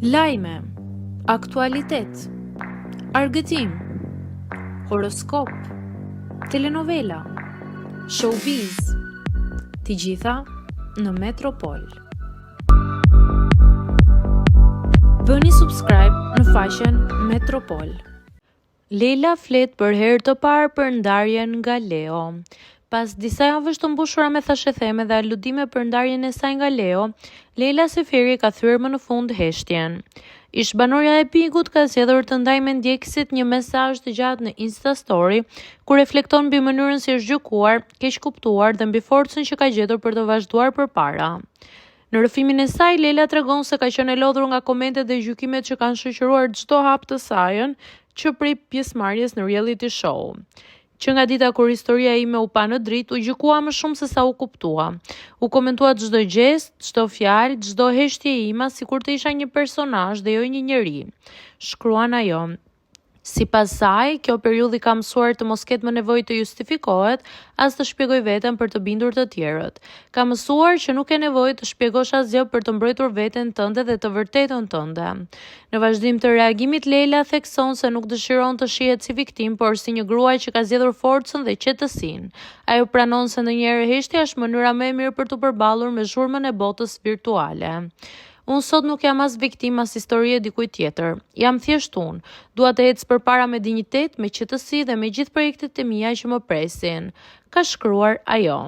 Lajme, aktualitet, argëtim, horoskop, telenovela, showbiz, të gjitha në Metropol. Bëni subscribe në faqen Metropol. Leila flet për herë të parë për ndarjen nga Leo. Pas disa javësh të mbushura me thashetheme dhe aludime për ndarjen e saj nga Leo, Leila Seferi ka thyer më në fund heshtjen. Ish-banorja e Pigut ka zgjedhur të ndajë me ndjekësit një mesazh të gjatë në Insta Story, ku reflekton mbi mënyrën si është gjykuar, keq kuptuar dhe mbi forcën që ka gjetur për të vazhduar përpara. Në rrëfimin e saj, Leila tregon se ka qenë e lodhur nga komentet dhe gjykimet që kanë shoqëruar çdo hap të sajën që prej pjesëmarrjes në reality show. Që nga dita kur historia ime u pa në dritë, u gjykua më shumë se sa u kuptua. U komentua çdo gest, çdo fjalë, çdo heshtje ime, sikur të isha një personazh dhe jo një njeri, shkruan ajo. Sipas saj, kjo periudhë ka mësuar të mos ketë më nevojë të justifikohet, as të shpjegoj veten për të bindur të tjerët. Ka mësuar që nuk e nevojë të shpjegosh asgjë për të mbrojtur veten tënde dhe të vërtetën tënde. Në vazhdim të reagimit, Leila thekson se nuk dëshiron të shihet si viktim, por si një gruaj që ka zgjedhur forcën dhe qetësinë. Ajo pranon se ndonjëherë heshtja është mënyra më e mirë për të përballur me zhurmën e botës virtuale. Unë sot nuk jam as viktim as histori e dikujt tjetër. Jam thjesht unë. Dua të ecë përpara me dinjitet, me qetësi dhe me gjithë projektet e mia që më presin, ka shkruar ajo.